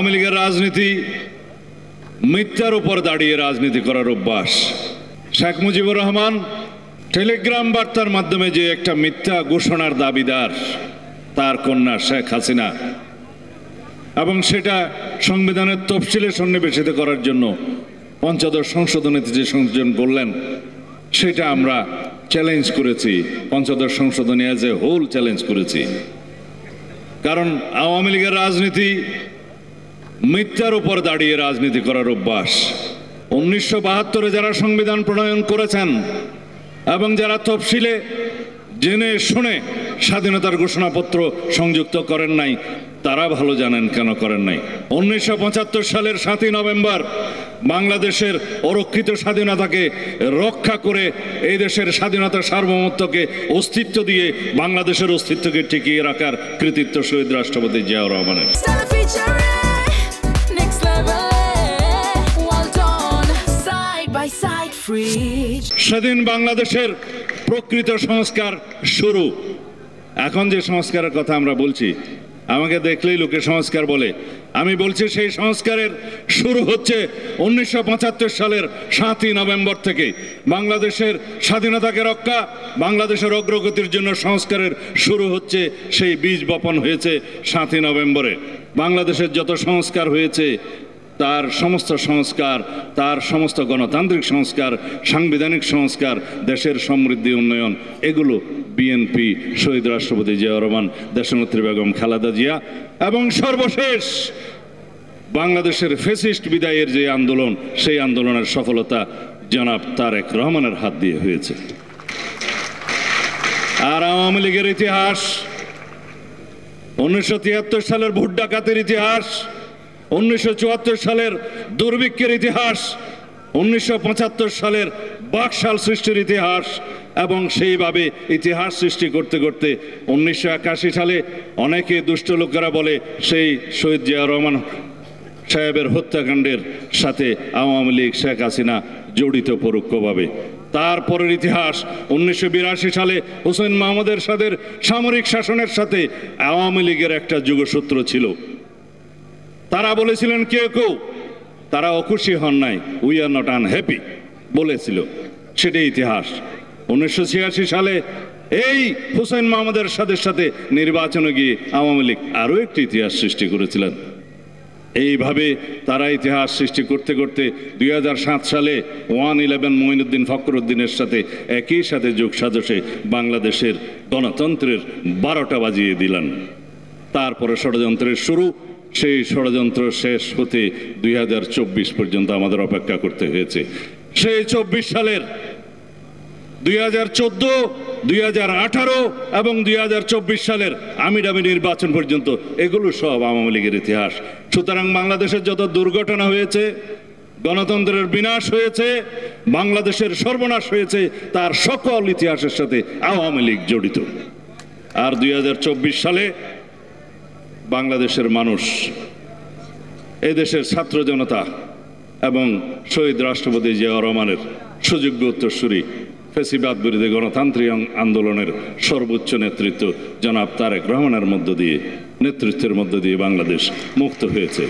আওয়ামী লীগের রাজনীতি মিথ্যার উপর দাঁড়িয়ে রাজনীতি করার অভ্যাস। শেখ মুজিবুর রহমান টেলিগ্রাম বার্তার মাধ্যমে যে একটা মিথ্যা ঘোষণার দাবিদার তার কন্যা শেখ হাসিনা, এবং সেটা সংবিধানের তফসিলে সন্নিবেশিত করার জন্য পঞ্চদশ সংশোধনীতে যে সংযোজন করলেন সেটা আমরা চ্যালেঞ্জ করেছি। পঞ্চদশ সংশোধনী অ্যাজ এ হোল চ্যালেঞ্জ করেছি, কারণ আওয়ামী লীগের রাজনীতি মিথ্যার উপর দাঁড়িয়ে রাজনীতি করার অভ্যাস। 1972-এ যারা সংবিধান প্রণয়ন করেছেন এবং যারা তফসিলে জেনে শুনে স্বাধীনতার ঘোষণাপত্র সংযুক্ত করেন নাই, তারা ভালো জানেন কেন করেন নাই। 1975 সালের 7ই নভেম্বর বাংলাদেশের অরক্ষিত স্বাধীনতাকে রক্ষা করে এই দেশের স্বাধীনতার সার্বভৌমত্বকে অস্তিত্ব দিয়ে বাংলাদেশের অস্তিত্বকে টিকিয়ে রাখার কৃতিত্ব শহীদ রাষ্ট্রপতি জিয়াউর রহমানের। সেদিন বাংলাদেশের প্রকৃত সংস্কার শুরু। এখন যে সংস্কারের কথা আমরা বলছি, আমাকে দেখলেই লোকে সংস্কার বলে, আমি বলছি সেই সংস্কারের শুরু হচ্ছে 1975 সালের 7ই নভেম্বর থেকে। বাংলাদেশের স্বাধীনতাকে রক্ষা, বাংলাদেশের অগ্রগতির জন্য সংস্কারের শুরু হচ্ছে, সেই বীজ বপন হয়েছে 7ই নভেম্বরে। বাংলাদেশের যত সংস্কার হয়েছে তার সমস্ত সংস্কার, তার সমস্ত গণতান্ত্রিক সংস্কার, সাংবিধানিক সংস্কার, দেশের সমৃদ্ধি উন্নয়ন, এগুলো বিএনপি, শহীদ রাষ্ট্রপতি জিয়াউর রহমান, দেশনেত্রী বেগম খালেদা জিয়া এবং সর্বশেষ বাংলাদেশের ফ্যাসিস্ট বিদায়ের যে আন্দোলন, সেই আন্দোলনের সফলতা জনাব তারেক রহমানের হাত দিয়ে হয়েছে। আর আওয়ামী লীগের ইতিহাস, 1973 সালের ভোট ডাকাতির ইতিহাস, 1974 সালের দুর্ভিক্ষের ইতিহাস, 1975 সালের বাকশাল সৃষ্টির ইতিহাস, এবং সেইভাবে ইতিহাস সৃষ্টি করতে করতে 1981 সালে অনেকে দুষ্ট লোকেরা বলে সেই শহীদ জিয়াউর রহমান সাহেবের হত্যাকাণ্ডের সাথে আওয়ামী লীগ, শেখ হাসিনা জড়িত পরোক্ষভাবে। তারপরের ইতিহাস, 1982 সালে হোসেন মোহাম্মদ এরশাদের সামরিক শাসনের সাথে আওয়ামী লীগের একটা যোগসূত্র ছিল। তারা বলেছিলেন কেউ কেউ, তারা অখুশি হন নাই, উই আর নট আনহ্যাপি বলেছিল, সেটাই ইতিহাস। 1986 সালে এই হোসেন মোহাম্মদ এরশাদের সাথে নির্বাচনে গিয়ে আওয়ামী লীগ আরও একটি ইতিহাস সৃষ্টি করেছিলেন। এইভাবে তারা ইতিহাস সৃষ্টি করতে করতে 2007 সালে 111 মঈনুদ্দিন ফখরুদ্দিনের সাথে একই সাথে যোগ সাজসে বাংলাদেশের গণতন্ত্রের 12টা বাজিয়ে দিলেন। তারপরে ষড়যন্ত্রের শুরু, সেই ষড়যন্ত্র শেষ হতে 2024 পর্যন্ত আমাদের অপেক্ষা করতে হয়েছে। সেই 24 সালের 2014, 2018 এবং 2024 সালের আমিডামি নির্বাচন পর্যন্ত এগুলো সব আওয়ামী লীগের ইতিহাস। সুতরাং বাংলাদেশের যত দুর্ঘটনা হয়েছে, গণতন্ত্রের বিনাশ হয়েছে, বাংলাদেশের সর্বনাশ হয়েছে, তার সকল ইতিহাসের সাথে আওয়ামী লীগ জড়িত। আর 2024 সালে বাংলাদেশের মানুষ, এদেশের ছাত্র জনতা এবং শহীদ রাষ্ট্রপতি জিয়াউর রহমানের সুযোগ্য উত্তরসূরি ফ্যাসিবাদ বিরোধী গণতান্ত্রিক আন্দোলনের সর্বোচ্চ নেতৃত্ব জনাব তারেক রহমানের নেতৃত্বের মধ্য দিয়ে বাংলাদেশ মুক্ত হয়েছে।